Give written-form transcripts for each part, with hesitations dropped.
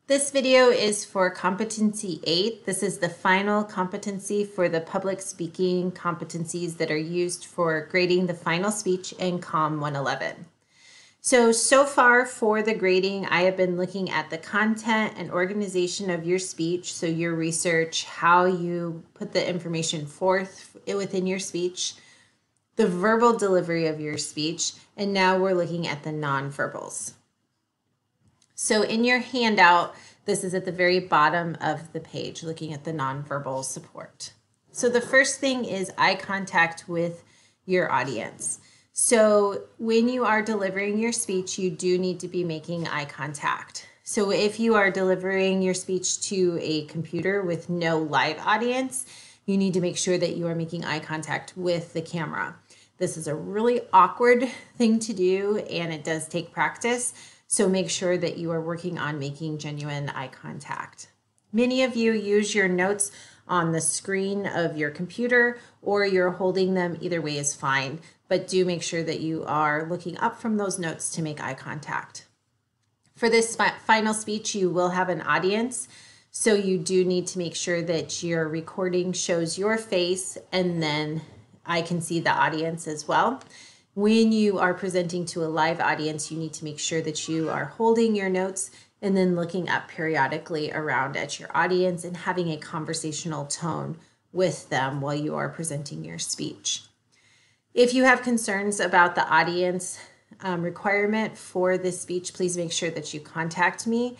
This video is for Competency 8. This is the final competency for the public speaking competencies that are used for grading the final speech in COM 111. So far for the grading, I have been looking at the content and organization of your speech, so your research, how you put the information forth within your speech, the verbal delivery of your speech, and now we're looking at the nonverbals. So in your handout, this is at the very bottom of the page, looking at the nonverbal support. So the first thing is eye contact with your audience. So when you are delivering your speech, you do need to be making eye contact. So if you are delivering your speech to a computer with no live audience, you need to make sure that you are making eye contact with the camera. This is a really awkward thing to do, and it does take practice. So make sure that you are working on making genuine eye contact. Many of you use your notes on the screen of your computer, or you're holding them. Either way is fine, but do make sure that you are looking up from those notes to make eye contact. For this final speech, you will have an audience, so you do need to make sure that your recording shows your face, and then I can see the audience as well. When you are presenting to a live audience, you need to make sure that you are holding your notes and then looking up periodically around at your audience and having a conversational tone with them while you are presenting your speech. If you have concerns about the audience requirement for this speech, please make sure that you contact me.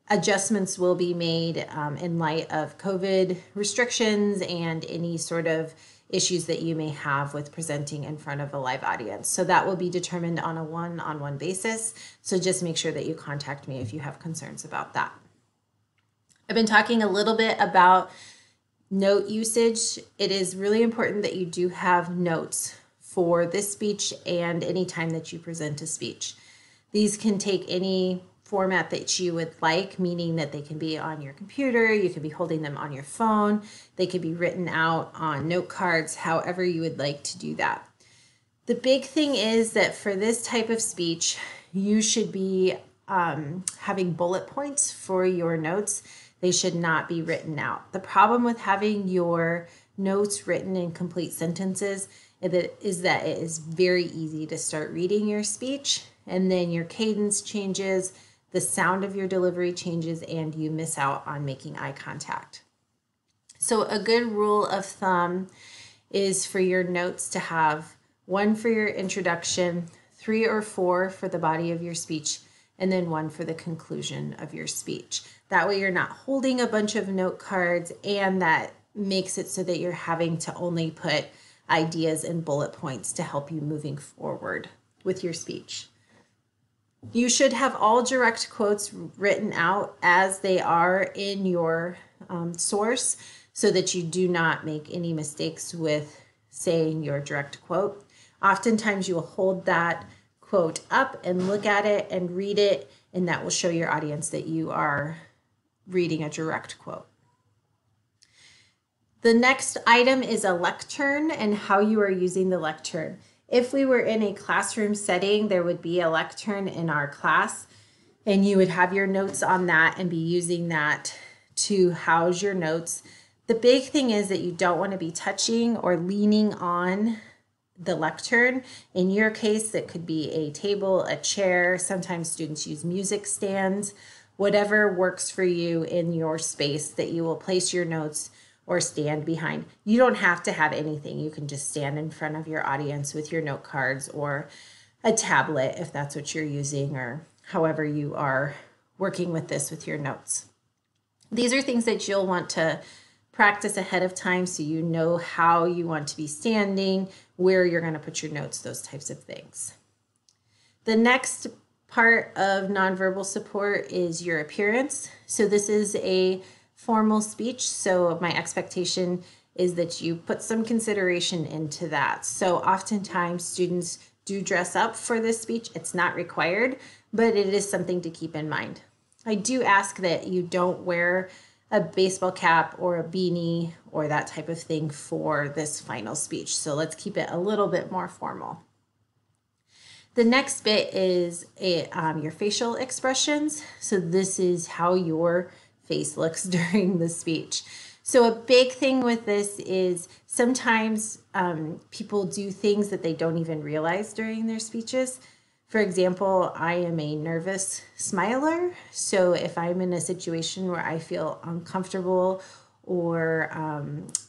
Adjustments will be made in light of COVID restrictions and any sort of issues that you may have with presenting in front of a live audience. So that will be determined on a one-on-one basis. So just make sure that you contact me if you have concerns about that. I've been talking a little bit about note usage. It is really important that you do have notes for this speech and any time that you present a speech. These can take any format that you would like, meaning that they can be on your computer, you could be holding them on your phone, they could be written out on note cards, however you would like to do that. The big thing is that for this type of speech, you should be having bullet points for your notes. They should not be written out. The problem with having your notes written in complete sentences is that it is very easy to start reading your speech, and then your cadence changes, the sound of your delivery changes, and you miss out on making eye contact. So a good rule of thumb is for your notes to have 1 for your introduction, 3 or 4 for the body of your speech, and then 1 for the conclusion of your speech. That way you're not holding a bunch of note cards, and that makes it so that you're having to only put ideas and bullet points to help you moving forward with your speech. You should have all direct quotes written out as they are in your source so that you do not make any mistakes with saying your direct quote. Oftentimes you will hold that quote up and look at it and read it, and that will show your audience that you are reading a direct quote. The next item is a lectern and how you are using the lectern. If we were in a classroom setting, there would be a lectern in our class, and you would have your notes on that and be using that to house your notes. The big thing is that you don't want to be touching or leaning on the lectern. In your case, it could be a table, a chair. Sometimes students use music stands. Whatever works for you in your space that you will place your notes or stand behind. You don't have to have anything. You can just stand in front of your audience with your note cards or a tablet if that's what you're using, or however you are working with this with your notes. These are things that you'll want to practice ahead of time so you know how you want to be standing, where you're going to put your notes, those types of things. The next part of nonverbal support is your appearance. So this is a formal speech, so my expectation is that you put some consideration into that. So oftentimes students do dress up for this speech. It's not required, but it is something to keep in mind. I do ask that you don't wear a baseball cap or a beanie or that type of thing for this final speech. So let's keep it a little bit more formal. The next bit is your facial expressions. So this is how your face looks during the speech. So a big thing with this is sometimes people do things that they don't even realize during their speeches. For example, I am a nervous smiler. So if I'm in a situation where I feel uncomfortable or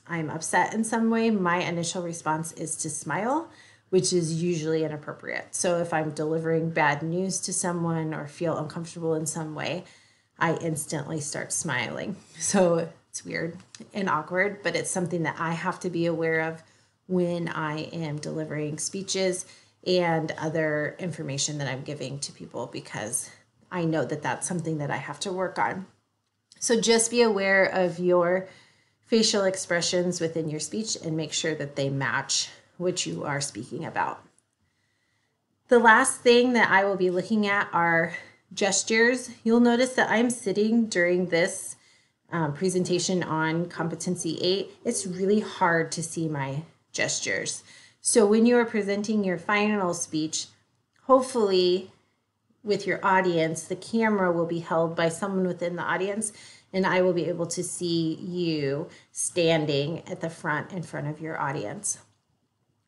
I'm upset in some way, my initial response is to smile, which is usually inappropriate. So if I'm delivering bad news to someone or feel uncomfortable in some way, I instantly start smiling. So it's weird and awkward, but it's something that I have to be aware of when I am delivering speeches and other information that I'm giving to people, because I know that that's something that I have to work on. So just be aware of your facial expressions within your speech and make sure that they match what you are speaking about. The last thing that I will be looking at are gestures. You'll notice that I'm sitting during this presentation on Competency 8. It's really hard to see my gestures. So when you are presenting your final speech, hopefully with your audience, the camera will be held by someone within the audience, and I will be able to see you standing at the front in front of your audience.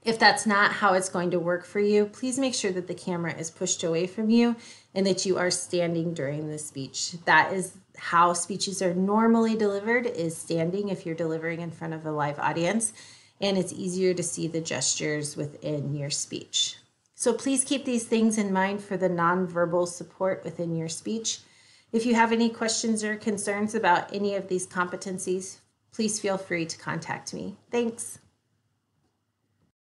If that's not how it's going to work for you, please make sure that the camera is pushed away from you and that you are standing during the speech. That is how speeches are normally delivered, is standing if you're delivering in front of a live audience, and it's easier to see the gestures within your speech. So please keep these things in mind for the nonverbal support within your speech. If you have any questions or concerns about any of these competencies, please feel free to contact me. Thanks.